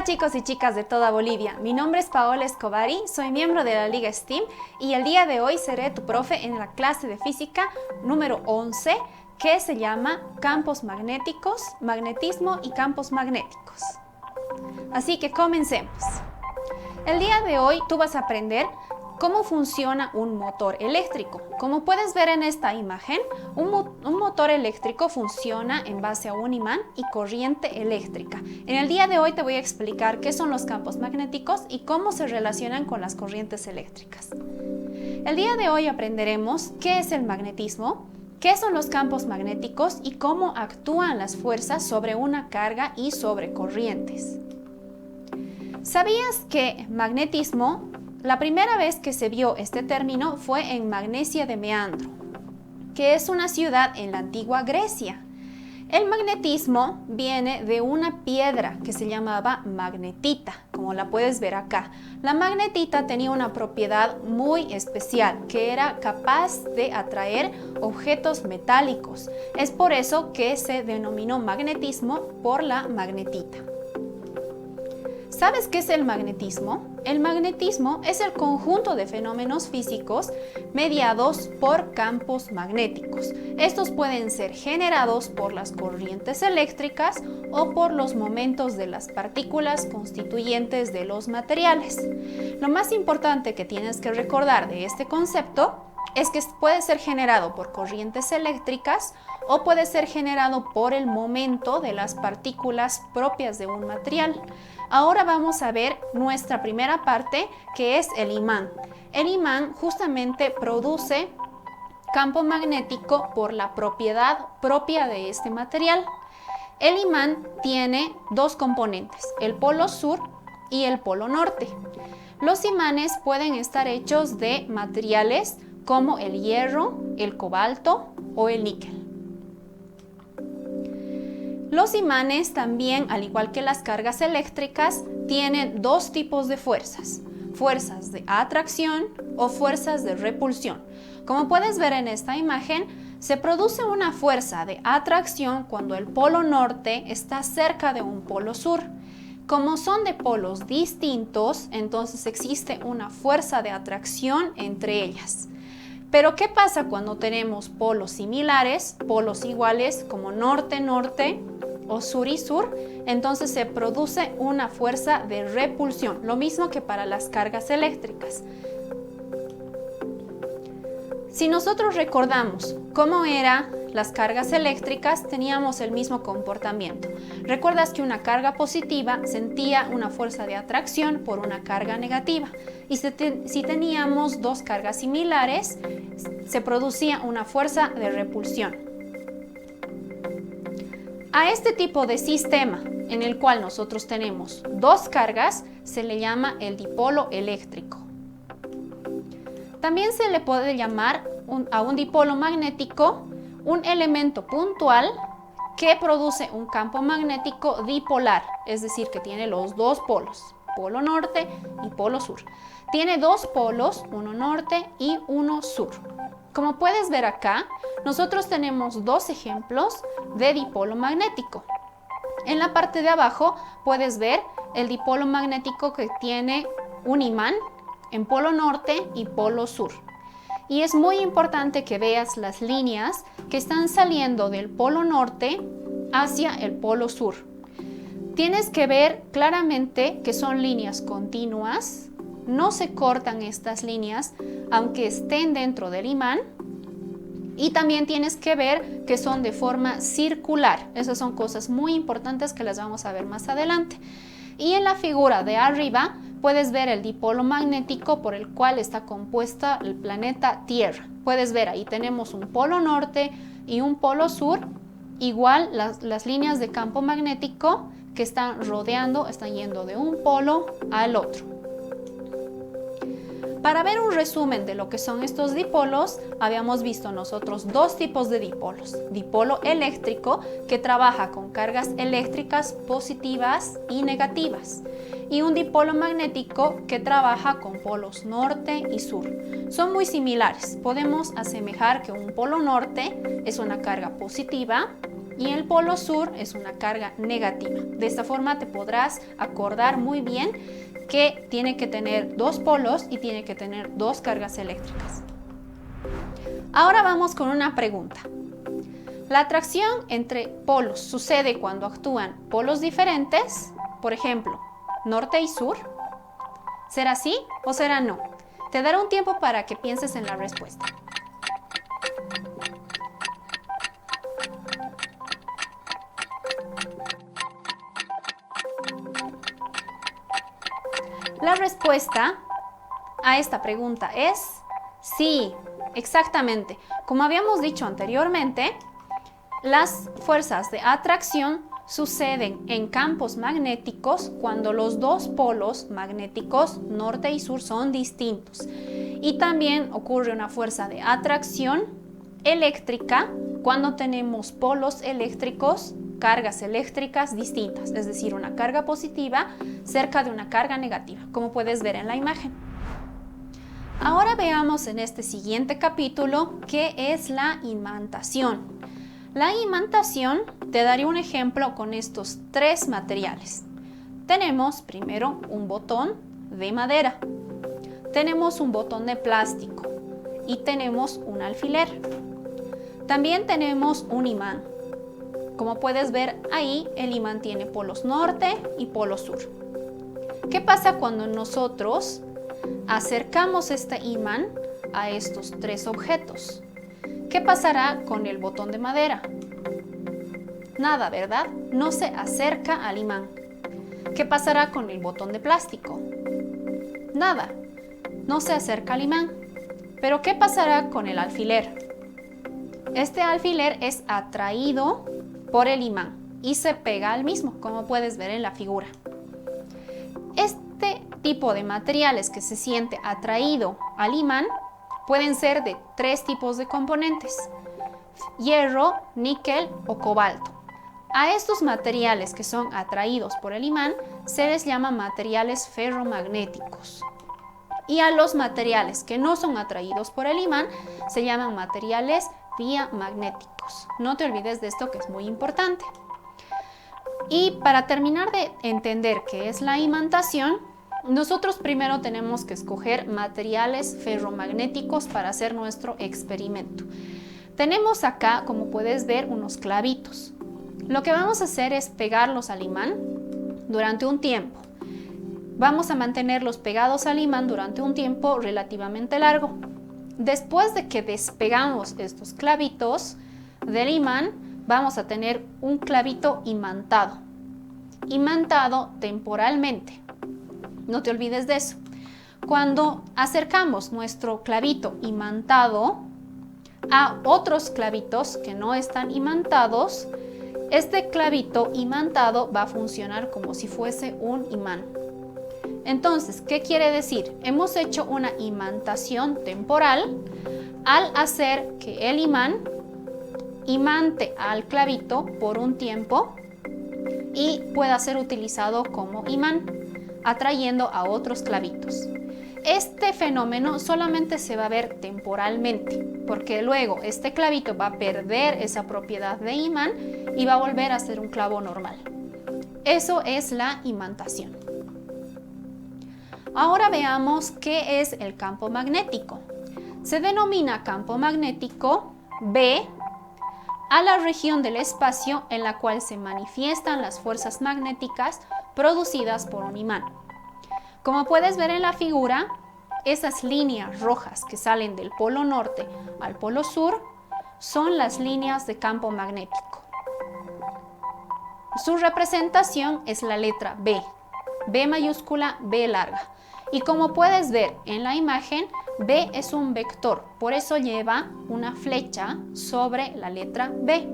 Hola chicos y chicas de toda Bolivia, mi nombre es Paola Escobari, soy miembro de la Liga STEAM y el día de hoy seré tu profe en la clase de física número 11 que se llama Campos magnéticos, magnetismo y campos magnéticos. Así que comencemos. El día de hoy tú vas a aprender cómo funciona un motor eléctrico. Como puedes ver en esta imagen, un motor eléctrico funciona en base a un imán y corriente eléctrica. En el día de hoy te voy a explicar qué son los campos magnéticos y cómo se relacionan con las corrientes eléctricas. El día de hoy aprenderemos qué es el magnetismo, qué son los campos magnéticos y cómo actúan las fuerzas sobre una carga y sobre corrientes. ¿Sabías que magnetismo? La primera vez que se vio este término fue en Magnesia de Meandro, que es una ciudad en la antigua Grecia. El magnetismo viene de una piedra que se llamaba magnetita, como la puedes ver acá. La magnetita tenía una propiedad muy especial, que era capaz de atraer objetos metálicos. Es por eso que se denominó magnetismo por la magnetita. ¿Sabes qué es el magnetismo? El magnetismo es el conjunto de fenómenos físicos mediados por campos magnéticos. Estos pueden ser generados por las corrientes eléctricas o por los momentos de las partículas constituyentes de los materiales. Lo más importante que tienes que recordar de este concepto es que puede ser generado por corrientes eléctricas o puede ser generado por el momento de las partículas propias de un material. Ahora vamos a ver nuestra primera parte, que es el imán. El imán justamente produce campo magnético por la propiedad propia de este material. El imán tiene dos componentes, el polo sur y el polo norte. Los imanes pueden estar hechos de materiales como el hierro, el cobalto o el níquel. Los imanes también, al igual que las cargas eléctricas, tienen dos tipos de fuerzas, fuerzas de atracción o fuerzas de repulsión. Como puedes ver en esta imagen, se produce una fuerza de atracción cuando el polo norte está cerca de un polo sur. Como son de polos distintos, entonces existe una fuerza de atracción entre ellas. Pero ¿qué pasa cuando tenemos polos similares, polos iguales como norte-norte o sur y sur? Entonces se produce una fuerza de repulsión, lo mismo que para las cargas eléctricas. Si nosotros recordamos cómo eran las cargas eléctricas, teníamos el mismo comportamiento. Recuerdas que una carga positiva sentía una fuerza de atracción por una carga negativa. Y si teníamos dos cargas similares, se producía una fuerza de repulsión. A este tipo de sistema en el cual nosotros tenemos dos cargas se le llama el dipolo eléctrico. También se le puede llamar a un dipolo magnético un elemento puntual que produce un campo magnético dipolar, es decir, que tiene los dos polos, polo norte y polo sur. Tiene dos polos, uno norte y uno sur. Como puedes ver acá, nosotros tenemos dos ejemplos de dipolo magnético. En la parte de abajo puedes ver el dipolo magnético que tiene un imán en polo norte y polo sur. Y es muy importante que veas las líneas que están saliendo del polo norte hacia el polo sur. Tienes que ver claramente que son líneas continuas, no se cortan estas líneas aunque estén dentro del imán. Y también tienes que ver que son de forma circular. Esas son cosas muy importantes que las vamos a ver más adelante. Y en la figura de arriba puedes ver el dipolo magnético por el cual está compuesta el planeta Tierra. Puedes ver ahí tenemos un polo norte y un polo sur. Igual las líneas de campo magnético que están rodeando, están yendo de un polo al otro. Para ver un resumen de lo que son estos dipolos, habíamos visto nosotros dos tipos de dipolos. Dipolo eléctrico, que trabaja con cargas eléctricas positivas y negativas. Y un dipolo magnético, que trabaja con polos norte y sur. Son muy similares. Podemos asemejar que un polo norte es una carga positiva y el polo sur es una carga negativa. De esta forma te podrás acordar muy bien que tiene que tener dos polos y tiene que tener dos cargas eléctricas. Ahora vamos con una pregunta. La atracción entre polos sucede cuando actúan polos diferentes, por ejemplo, norte y sur. ¿Será sí o será no? Te daré un tiempo para que pienses en la respuesta. La respuesta a esta pregunta es sí, exactamente. Como habíamos dicho anteriormente, las fuerzas de atracción suceden en campos magnéticos cuando los dos polos magnéticos norte y sur son distintos. Y también ocurre una fuerza de atracción eléctrica cuando tenemos polos eléctricos, cargas eléctricas distintas, es decir, una carga positiva cerca de una carga negativa, como puedes ver en la imagen. Ahora veamos en este siguiente capítulo qué es la imantación. La imantación, te daré un ejemplo con estos tres materiales. Tenemos primero un botón de madera, tenemos un botón de plástico y tenemos un alfiler. También tenemos un imán. Como puedes ver ahí, el imán tiene polos norte y polo sur. ¿Qué pasa cuando nosotros acercamos este imán a estos tres objetos? ¿Qué pasará con el botón de madera? Nada, ¿verdad? No se acerca al imán. ¿Qué pasará con el botón de plástico? Nada, no se acerca al imán. Pero ¿qué pasará con el alfiler? Este alfiler es atraído por el imán y se pega al mismo, como puedes ver en la figura. Este tipo de materiales que se siente atraído al imán pueden ser de tres tipos de componentes: hierro, níquel o cobalto. A estos materiales que son atraídos por el imán se les llama materiales ferromagnéticos. Y a los materiales que no son atraídos por el imán se llaman materiales diamagnéticos. No te olvides de esto, que es muy importante. Y para terminar de entender qué es la imantación, nosotros primero tenemos que escoger materiales ferromagnéticos para hacer nuestro experimento. Tenemos acá, como puedes ver, unos clavitos. Lo que vamos a hacer es pegarlos al imán durante un tiempo. Vamos a mantenerlos pegados al imán durante un tiempo relativamente largo. Después de que despegamos estos clavitos del imán, vamos a tener un clavito imantado. Imantado temporalmente. No te olvides de eso. Cuando acercamos nuestro clavito imantado a otros clavitos que no están imantados, este clavito imantado va a funcionar como si fuese un imán. Entonces, ¿qué quiere decir? Hemos hecho una imantación temporal al hacer que el imán imante al clavito por un tiempo y pueda ser utilizado como imán, atrayendo a otros clavitos. Este fenómeno solamente se va a ver temporalmente, porque luego este clavito va a perder esa propiedad de imán y va a volver a ser un clavo normal. Eso es la imantación. Ahora veamos qué es el campo magnético. Se denomina campo magnético B a la región del espacio en la cual se manifiestan las fuerzas magnéticas producidas por un imán. Como puedes ver en la figura, esas líneas rojas que salen del polo norte al polo sur son las líneas de campo magnético. Su representación es la letra B, B mayúscula, B larga. Y como puedes ver en la imagen, B es un vector, por eso lleva una flecha sobre la letra B.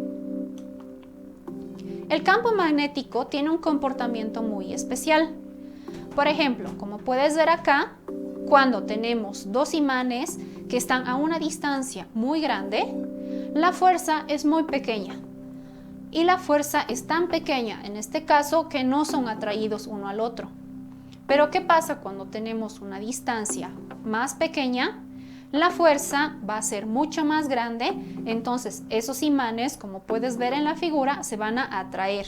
El campo magnético tiene un comportamiento muy especial. Por ejemplo, como puedes ver acá, cuando tenemos dos imanes que están a una distancia muy grande, la fuerza es muy pequeña. Y la fuerza es tan pequeña en este caso que no son atraídos uno al otro. Pero ¿qué pasa cuando tenemos una distancia más pequeña? la fuerza va a ser mucho más grande, entonces esos imanes, como puedes ver en la figura, se van a atraer.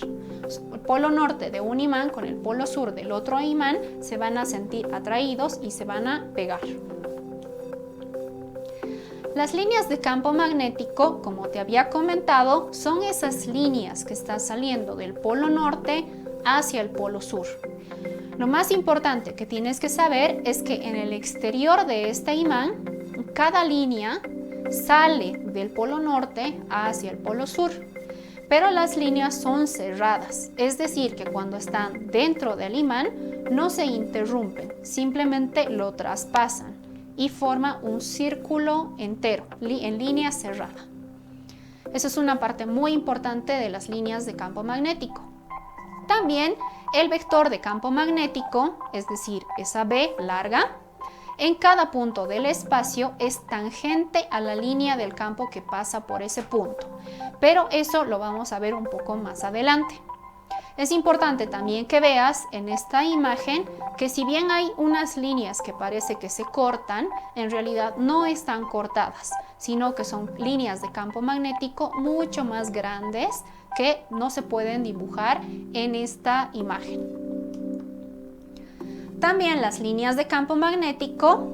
El polo norte de un imán con el polo sur del otro imán se van a sentir atraídos y se van a pegar. Las líneas de campo magnético, como te había comentado, son esas líneas que están saliendo del polo norte hacia el polo sur. Lo más importante que tienes que saber es que en el exterior de este imán, cada línea sale del polo norte hacia el polo sur, pero las líneas son cerradas, es decir, que cuando están dentro del imán no se interrumpen, simplemente lo traspasan y forma un círculo entero en línea cerrada. Esa es una parte muy importante de las líneas de campo magnético. También el vector de campo magnético, es decir, esa B larga, en cada punto del espacio es tangente a la línea del campo que pasa por ese punto, pero eso lo vamos a ver un poco más adelante. Es importante también que veas en esta imagen que si bien hay unas líneas que parece que se cortan, en realidad no están cortadas, sino que son líneas de campo magnético mucho más grandes que no se pueden dibujar en esta imagen. También las líneas de campo magnético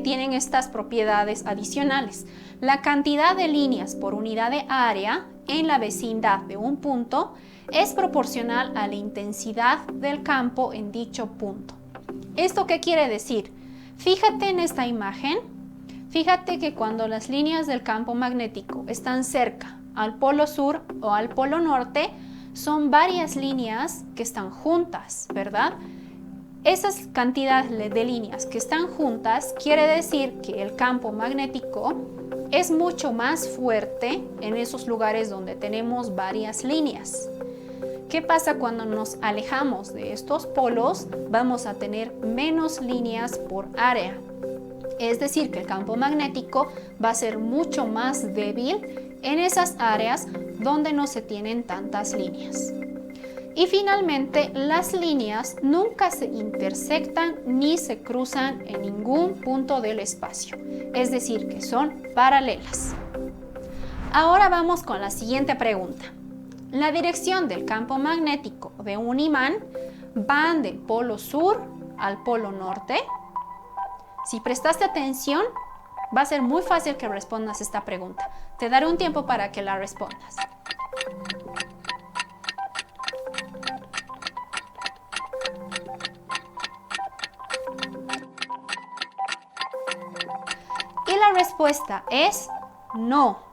tienen estas propiedades adicionales. La cantidad de líneas por unidad de área en la vecindad de un punto es proporcional a la intensidad del campo en dicho punto. ¿Esto qué quiere decir? Fíjate en esta imagen, fíjate que cuando las líneas del campo magnético están cerca al polo sur o al polo norte, son varias líneas que están juntas, ¿verdad? Esas cantidades de líneas que están juntas quiere decir que el campo magnético es mucho más fuerte en esos lugares donde tenemos varias líneas. ¿Qué pasa cuando nos alejamos de estos polos? Vamos a tener menos líneas por área. Es decir, que el campo magnético va a ser mucho más débil en esas áreas donde no se tienen tantas líneas. Y finalmente, las líneas nunca se intersectan ni se cruzan en ningún punto del espacio, es decir, que son paralelas. Ahora vamos con la siguiente pregunta. La dirección del campo magnético de un imán va del polo sur al polo norte. Si prestaste atención, va a ser muy fácil que respondas esta pregunta. Te daré un tiempo para que la respondas. Y la respuesta es no.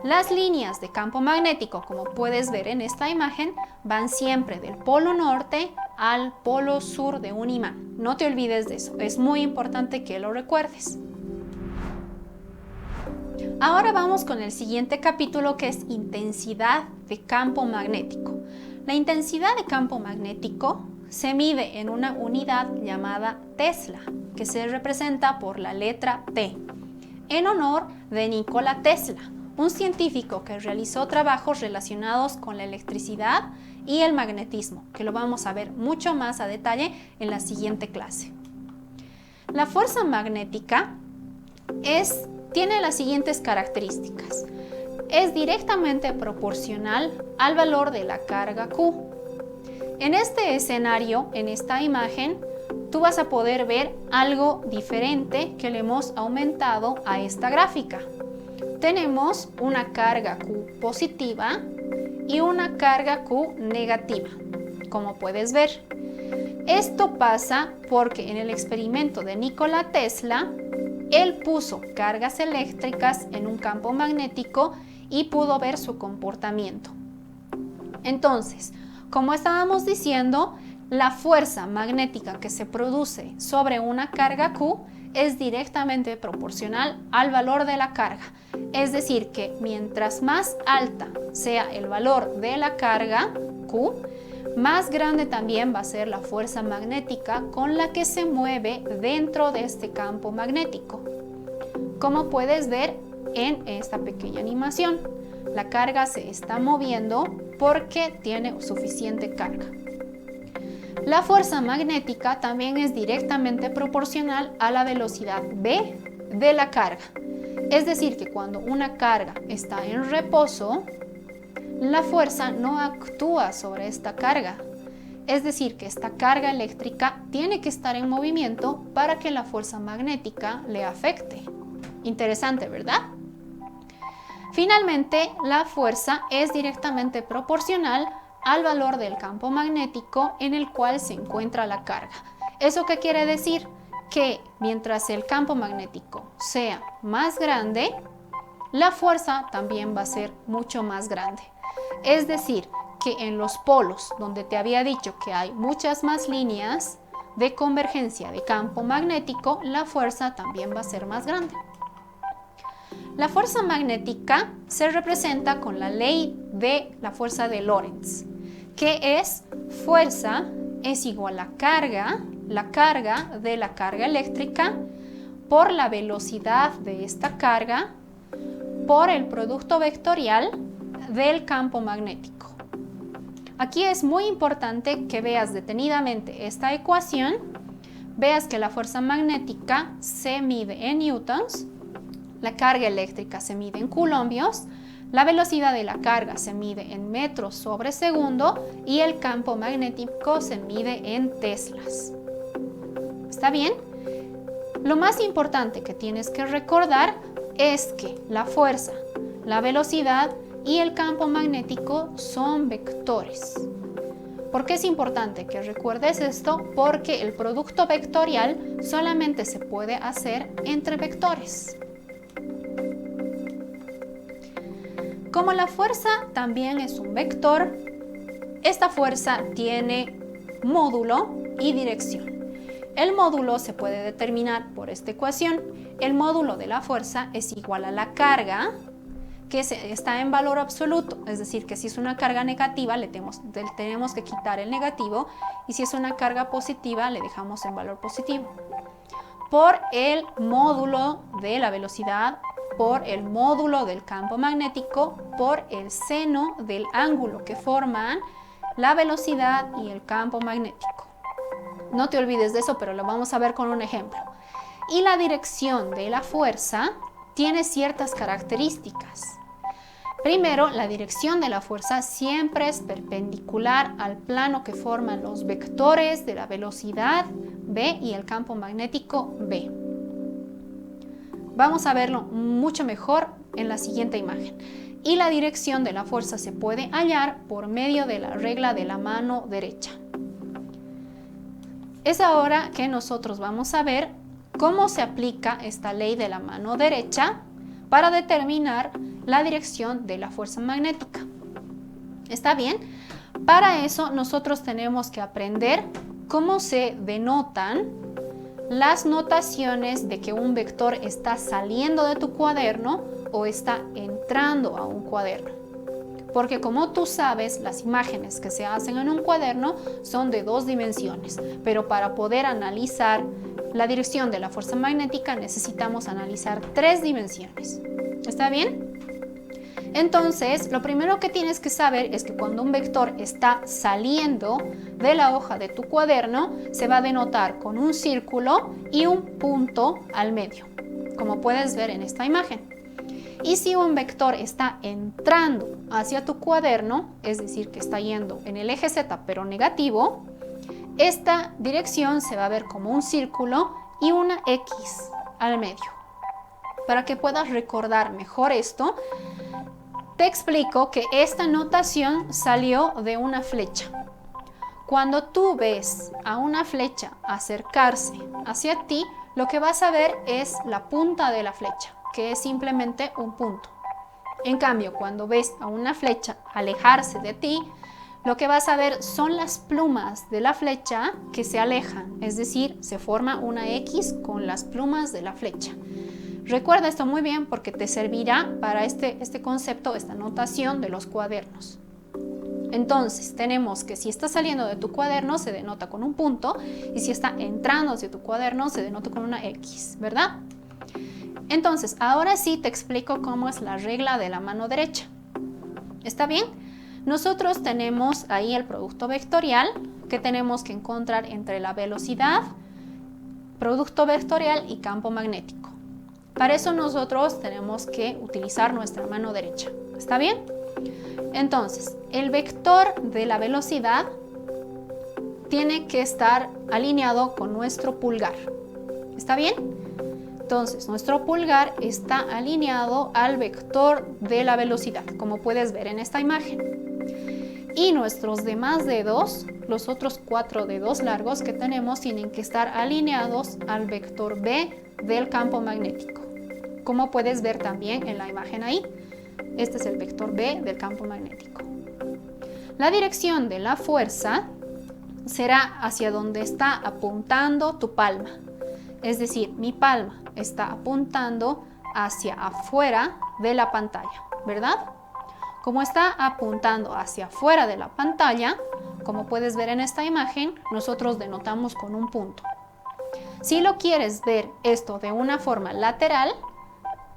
Las líneas de campo magnético, como puedes ver en esta imagen, van siempre del polo norte al polo sur de un imán. No te olvides de eso, es muy importante que lo recuerdes. Ahora vamos con el siguiente capítulo, que es intensidad de campo magnético. La intensidad de campo magnético se mide en una unidad llamada Tesla, que se representa por la letra T, en honor de Nikola Tesla, un científico que realizó trabajos relacionados con la electricidad y el magnetismo, que lo vamos a ver mucho más a detalle en la siguiente clase. La fuerza magnética tiene las siguientes características. Es directamente proporcional al valor de la carga Q. En este escenario, en esta imagen, tú vas a poder ver algo diferente que le hemos aumentado a esta gráfica. Tenemos una carga Q positiva y una carga Q negativa, como puedes ver. Esto pasa porque en el experimento de Nikola Tesla, él puso cargas eléctricas en un campo magnético y pudo ver su comportamiento. Entonces, como estábamos diciendo, la fuerza magnética que se produce sobre una carga Q es directamente proporcional al valor de la carga. Es decir, que mientras más alta sea el valor de la carga Q, más grande también va a ser la fuerza magnética con la que se mueve dentro de este campo magnético. Como puedes ver en esta pequeña animación, la carga se está moviendo porque tiene suficiente carga. La fuerza magnética también es directamente proporcional a la velocidad v de la carga. Es decir, que cuando una carga está en reposo, la fuerza no actúa sobre esta carga. Es decir, que esta carga eléctrica tiene que estar en movimiento para que la fuerza magnética le afecte. Interesante, ¿verdad? Finalmente, la fuerza es directamente proporcional al valor del campo magnético en el cual se encuentra la carga. ¿Eso qué quiere decir? Que mientras el campo magnético sea más grande, la fuerza también va a ser mucho más grande. Es decir, que en los polos, donde te había dicho que hay muchas más líneas de convergencia de campo magnético, la fuerza también va a ser más grande. La fuerza magnética se representa con la ley de la fuerza de Lorentz, que es fuerza es igual a carga de la carga eléctrica por la velocidad de esta carga por el producto vectorial del campo magnético. Aquí es muy importante que veas detenidamente esta ecuación, veas que la fuerza magnética se mide en newtons, la carga eléctrica se mide en coulombios, la velocidad de la carga se mide en metros sobre segundo y el campo magnético se mide en teslas. ¿Está bien? Lo más importante que tienes que recordar es que la fuerza, la velocidad y el campo magnético son vectores. ¿Por qué es importante que recuerdes esto? Porque el producto vectorial solamente se puede hacer entre vectores. Como la fuerza también es un vector, esta fuerza tiene módulo y dirección. El módulo se puede determinar por esta ecuación. El módulo de la fuerza es igual a la carga, que está en valor absoluto, es decir, que si es una carga negativa le tenemos que quitar el negativo y si es una carga positiva le dejamos en valor positivo. Por el módulo de la velocidad, por el módulo del campo magnético, por el seno del ángulo que forman la velocidad y el campo magnético. No te olvides de eso, pero lo vamos a ver con un ejemplo. Y la dirección de la fuerza tiene ciertas características. Primero, la dirección de la fuerza siempre es perpendicular al plano que forman los vectores de la velocidad v y el campo magnético v. Vamos a verlo mucho mejor en la siguiente imagen. Y la dirección de la fuerza se puede hallar por medio de la regla de la mano derecha. Es ahora que nosotros vamos a ver cómo se aplica esta ley de la mano derecha para determinar la dirección de la fuerza magnética. ¿Está bien? Para eso nosotros tenemos que aprender cómo se denotan las notaciones de que un vector está saliendo de tu cuaderno o está entrando a un cuaderno. Porque como tú sabes, las imágenes que se hacen en un cuaderno son de 2 dimensiones, pero para poder analizar la dirección de la fuerza magnética necesitamos analizar 3 dimensiones. ¿Está bien? Entonces, lo primero que tienes que saber es que cuando un vector está saliendo de la hoja de tu cuaderno, se va a denotar con un círculo y un punto al medio, como puedes ver en esta imagen. Y si un vector está entrando hacia tu cuaderno, es decir, que está yendo en el eje Z pero negativo, esta dirección se va a ver como un círculo y una X al medio. Para que puedas recordar mejor esto, te explico que esta notación salió de una flecha. Cuando tú ves a una flecha acercarse hacia ti, lo que vas a ver es la punta de la flecha, que es simplemente un punto. En cambio, cuando ves a una flecha alejarse de ti, lo que vas a ver son las plumas de la flecha que se alejan, es decir, se forma una X con las plumas de la flecha. Recuerda esto muy bien porque te servirá para este concepto, esta notación de los cuadernos. Entonces, tenemos que si está saliendo de tu cuaderno se denota con un punto y si está entrando hacia tu cuaderno se denota con una X, ¿verdad? Entonces, ahora sí te explico cómo es la regla de la mano derecha. ¿Está bien? Nosotros tenemos ahí el producto vectorial que tenemos que encontrar entre la velocidad, producto vectorial y campo magnético. Para eso nosotros tenemos que utilizar nuestra mano derecha. ¿Está bien? Entonces, el vector de la velocidad tiene que estar alineado con nuestro pulgar. ¿Está bien? Entonces, nuestro pulgar está alineado al vector de la velocidad, como puedes ver en esta imagen. Y nuestros demás dedos, los otros 4 dedos largos que tenemos, tienen que estar alineados al vector B del campo magnético, como puedes ver también en la imagen ahí. Este es el vector B del campo magnético. La dirección de la fuerza será hacia donde está apuntando tu palma. Es decir, mi palma está apuntando hacia afuera de la pantalla, ¿verdad? Como está apuntando hacia afuera de la pantalla, como puedes ver en esta imagen, nosotros denotamos con un punto. Si lo quieres ver esto de una forma lateral,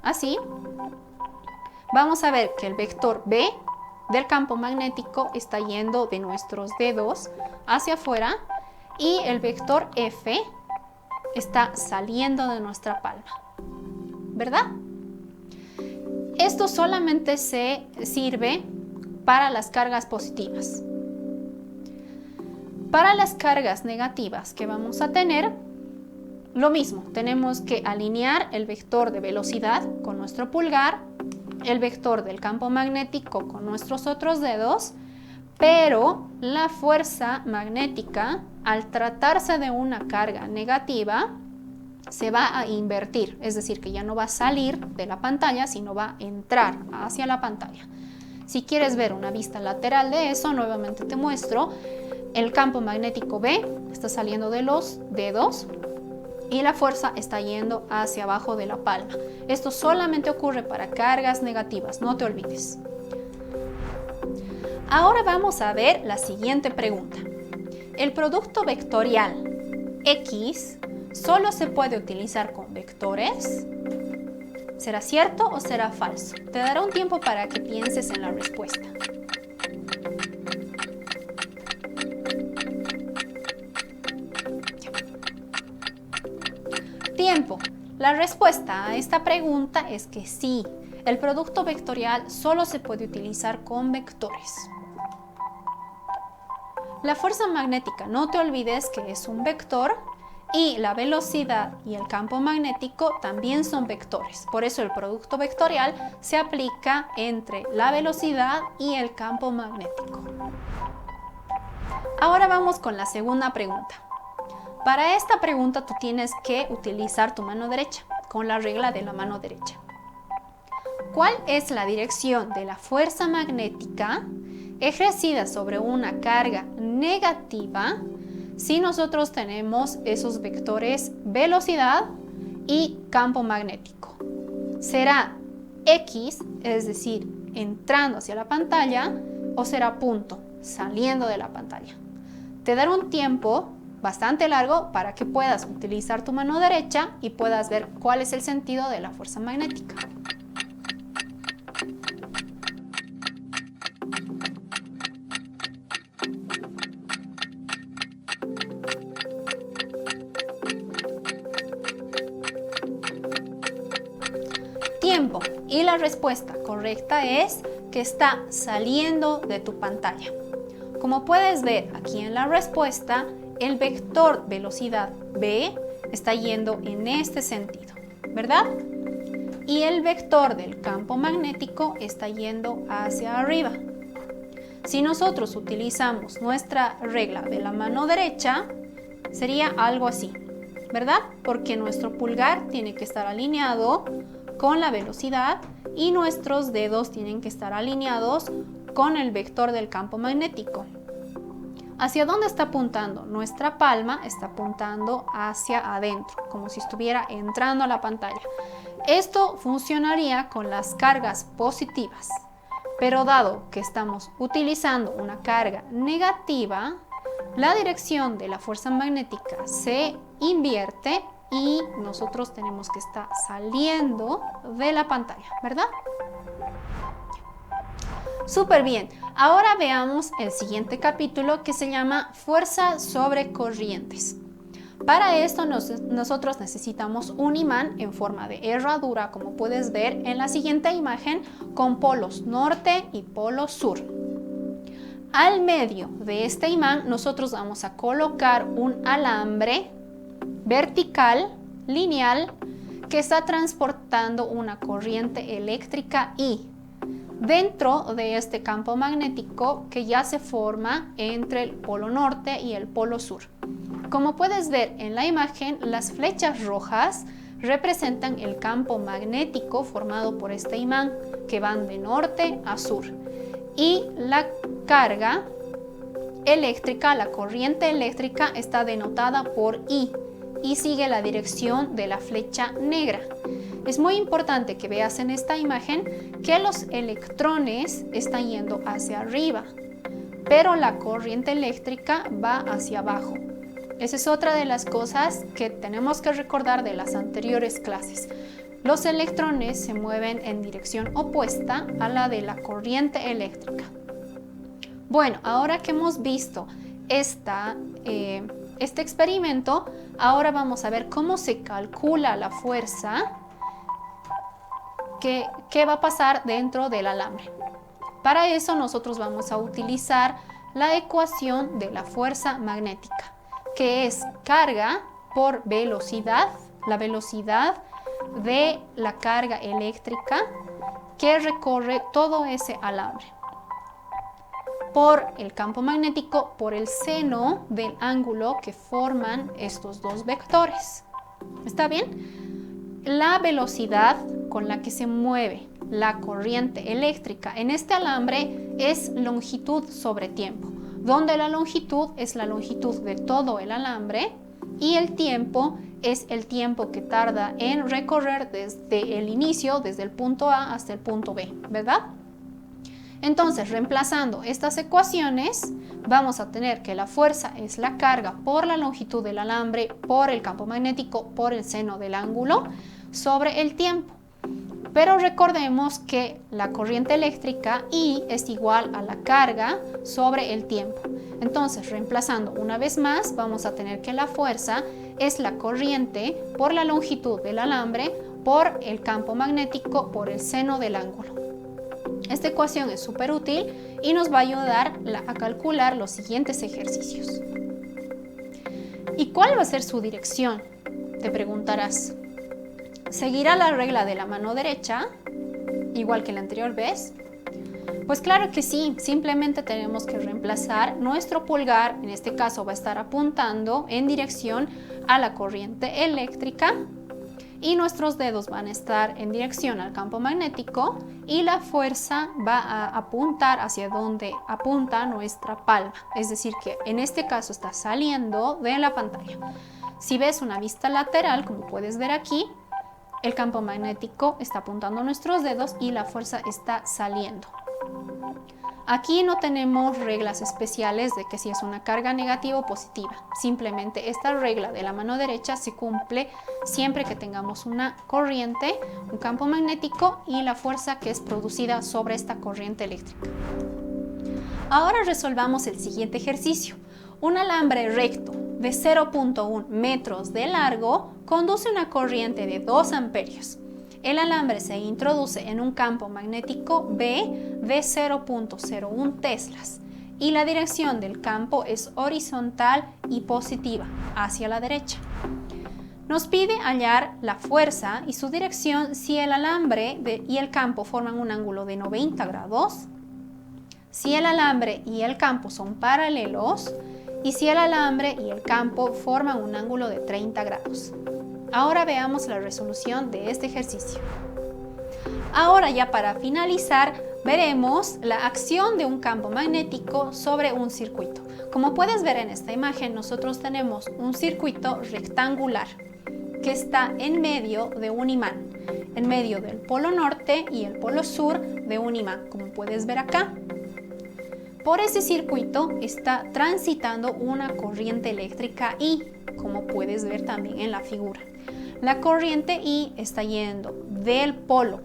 así, vamos a ver que el vector B del campo magnético está yendo de nuestros dedos hacia afuera y el vector F está saliendo de nuestra palma, ¿verdad? Esto solamente se sirve para las cargas positivas. Para las cargas negativas que vamos a tener, lo mismo, tenemos que alinear el vector de velocidad con nuestro pulgar, el vector del campo magnético con nuestros otros dedos, pero la fuerza magnética, al tratarse de una carga negativa, se va a invertir, es decir, que ya no va a salir de la pantalla, sino va a entrar hacia la pantalla. Si quieres ver una vista lateral de eso, nuevamente te muestro. El campo magnético B está saliendo de los dedos y la fuerza está yendo hacia abajo de la palma. Esto solamente ocurre para cargas negativas, no te olvides. Ahora vamos a ver la siguiente pregunta. El producto vectorial X solo se puede utilizar con vectores. ¿Será cierto o será falso? Te daré un tiempo para que pienses en la respuesta. Tiempo. La respuesta a esta pregunta es que sí. El producto vectorial solo se puede utilizar con vectores. La fuerza magnética, no te olvides que es un vector, y la velocidad y el campo magnético también son vectores. Por eso el producto vectorial se aplica entre la velocidad y el campo magnético. Ahora vamos con la segunda pregunta. Para esta pregunta tú tienes que utilizar tu mano derecha, con la regla de la mano derecha. ¿Cuál es la dirección de la fuerza magnética ejercida sobre una carga negativa si nosotros tenemos esos vectores velocidad y campo magnético? ¿Será X, es decir, entrando hacia la pantalla, o será punto, saliendo de la pantalla? Te daré un tiempo bastante largo para que puedas utilizar tu mano derecha y puedas ver cuál es el sentido de la fuerza magnética. Tiempo. Y la respuesta correcta es que está saliendo de tu pantalla. Como puedes ver aquí en la respuesta, el vector velocidad B está yendo en este sentido, ¿verdad? Y el vector del campo magnético está yendo hacia arriba. Si nosotros utilizamos nuestra regla de la mano derecha, sería algo así, ¿verdad? Porque nuestro pulgar tiene que estar alineado con la velocidad y nuestros dedos tienen que estar alineados con el vector del campo magnético. ¿Hacia dónde está apuntando? Nuestra palma está apuntando hacia adentro, como si estuviera entrando a la pantalla. Esto funcionaría con las cargas positivas, pero dado que estamos utilizando una carga negativa, la dirección de la fuerza magnética se invierte y nosotros tenemos que estar saliendo de la pantalla, ¿verdad? Súper bien. Ahora veamos el siguiente capítulo que se llama Fuerza sobre corrientes. Para esto nosotros necesitamos un imán en forma de herradura, como puedes ver en la siguiente imagen, con polos norte y polo sur. Al medio de este imán nosotros vamos a colocar un alambre vertical, lineal, que está transportando una corriente eléctrica I dentro de este campo magnético que ya se forma entre el polo norte y el polo sur. Como puedes ver en la imagen, las flechas rojas representan el campo magnético formado por este imán que van de norte a sur, y la carga eléctrica, la corriente eléctrica, está denotada por I y sigue la dirección de la flecha negra. Es muy importante que veas en esta imagen que los electrones están yendo hacia arriba, pero la corriente eléctrica va hacia abajo. Esa es otra de las cosas que tenemos que recordar de las anteriores clases. Los electrones se mueven en dirección opuesta a la de la corriente eléctrica. Bueno, ahora que hemos visto este experimento, ahora vamos a ver cómo se calcula la fuerza que va a pasar dentro del alambre. Para eso nosotros vamos a utilizar la ecuación de la fuerza magnética, que es carga por velocidad, la velocidad de la carga eléctrica que recorre todo ese alambre, por el campo magnético, por el seno del ángulo que forman estos dos vectores. ¿Está bien? La velocidad con la que se mueve la corriente eléctrica en este alambre es longitud sobre tiempo, donde la longitud es la longitud de todo el alambre y el tiempo es el tiempo que tarda en recorrer desde el inicio, desde el punto A hasta el punto B, ¿verdad? Entonces, reemplazando estas ecuaciones, vamos a tener que la fuerza es la carga por la longitud del alambre, por el campo magnético, por el seno del ángulo, sobre el tiempo. Pero recordemos que la corriente eléctrica I es igual a la carga sobre el tiempo. Entonces, reemplazando una vez más, vamos a tener que la fuerza es la corriente por la longitud del alambre, por el campo magnético, por el seno del ángulo. Esta ecuación es súper útil y nos va a ayudar a calcular los siguientes ejercicios. ¿Y cuál va a ser su dirección? Te preguntarás. ¿Seguirá la regla de la mano derecha, igual que la anterior vez? Pues claro que sí, simplemente tenemos que reemplazar nuestro pulgar, en este caso va a estar apuntando en dirección a la corriente eléctrica, y nuestros dedos van a estar en dirección al campo magnético y la fuerza va a apuntar hacia donde apunta nuestra palma, es decir que en este caso está saliendo de la pantalla. Si ves una vista lateral, como puedes ver aquí, el campo magnético está apuntando a nuestros dedos y la fuerza está saliendo. Aquí no tenemos reglas especiales de que si es una carga negativa o positiva. Simplemente esta regla de la mano derecha se cumple siempre que tengamos una corriente, un campo magnético y la fuerza que es producida sobre esta corriente eléctrica. Ahora resolvamos el siguiente ejercicio. Un alambre recto de 0.1 metros de largo conduce una corriente de 2 amperios. El alambre se introduce en un campo magnético B de 0.01 teslas y la dirección del campo es horizontal y positiva, hacia la derecha. Nos pide hallar la fuerza y su dirección si el alambre y el campo forman un ángulo de 90 grados, si el alambre y el campo son paralelos y si el alambre y el campo forman un ángulo de 30 grados. Ahora veamos la resolución de este ejercicio. Ahora ya para finalizar, veremos la acción de un campo magnético sobre un circuito. Como puedes ver en esta imagen, nosotros tenemos un circuito rectangular que está en medio de un imán, en medio del polo norte y el polo sur de un imán, como puedes ver acá. Por ese circuito está transitando una corriente eléctrica I, como puedes ver también en la figura. La corriente I está yendo del polo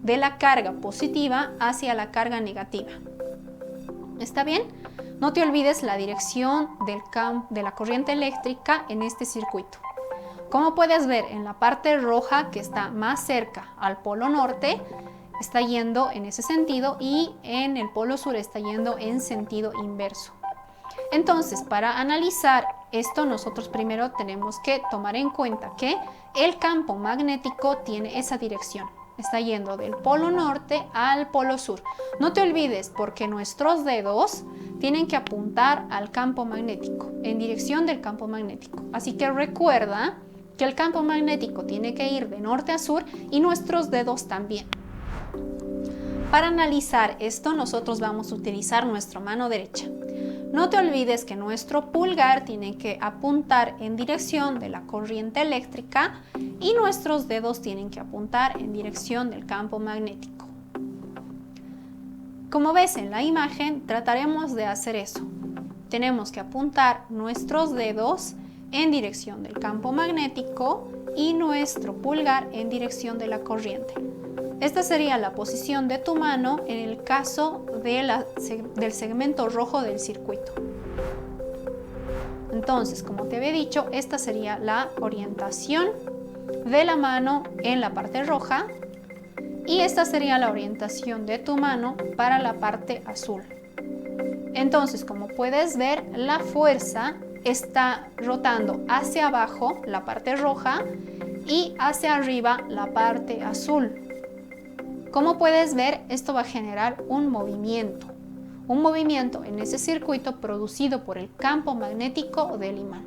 de la carga positiva hacia la carga negativa. ¿Está bien? No te olvides la dirección de la corriente eléctrica en este circuito. Como puedes ver, en la parte roja que está más cerca al polo norte, está yendo en ese sentido y en el polo sur está yendo en sentido inverso. Entonces, para analizar esto, nosotros primero tenemos que tomar en cuenta que el campo magnético tiene esa dirección. Está yendo del polo norte al polo sur. No te olvides porque nuestros dedos tienen que apuntar al campo magnético, en dirección del campo magnético. Así que recuerda que el campo magnético tiene que ir de norte a sur y nuestros dedos también. Para analizar esto, nosotros vamos a utilizar nuestra mano derecha. No te olvides que nuestro pulgar tiene que apuntar en dirección de la corriente eléctrica y nuestros dedos tienen que apuntar en dirección del campo magnético. Como ves en la imagen, trataremos de hacer eso. Tenemos que apuntar nuestros dedos en dirección del campo magnético y nuestro pulgar en dirección de la corriente. Esta sería la posición de tu mano en el caso del segmento rojo del circuito. Entonces, como te había dicho, esta sería la orientación de la mano en la parte roja y esta sería la orientación de tu mano para la parte azul. Entonces, como puedes ver, la fuerza está rotando hacia abajo la parte roja y hacia arriba la parte azul. Como puedes ver, esto va a generar un movimiento en ese circuito producido por el campo magnético del imán.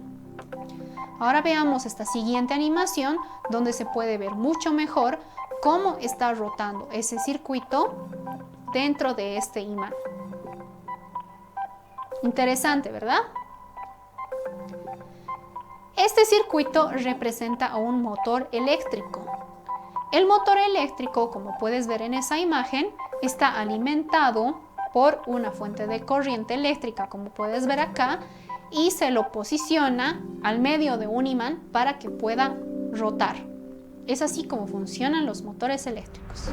Ahora veamos esta siguiente animación donde se puede ver mucho mejor cómo está rotando ese circuito dentro de este imán. Interesante, ¿verdad? Este circuito representa a un motor eléctrico. El motor eléctrico, como puedes ver en esa imagen, está alimentado por una fuente de corriente eléctrica, como puedes ver acá, y se lo posiciona al medio de un imán para que pueda rotar. Es así como funcionan los motores eléctricos.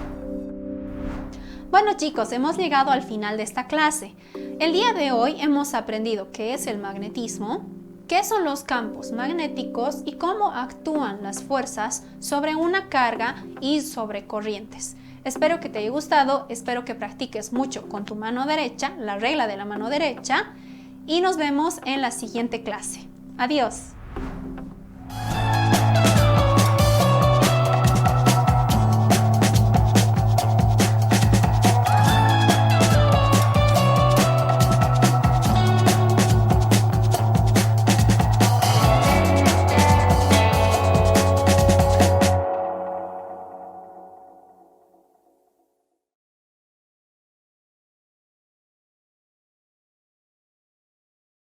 Bueno chicos, hemos llegado al final de esta clase. El día de hoy hemos aprendido qué es el magnetismo, qué son los campos magnéticos y cómo actúan las fuerzas sobre una carga y sobre corrientes. Espero que te haya gustado, espero que practiques mucho con tu mano derecha, la regla de la mano derecha, y nos vemos en la siguiente clase. Adiós.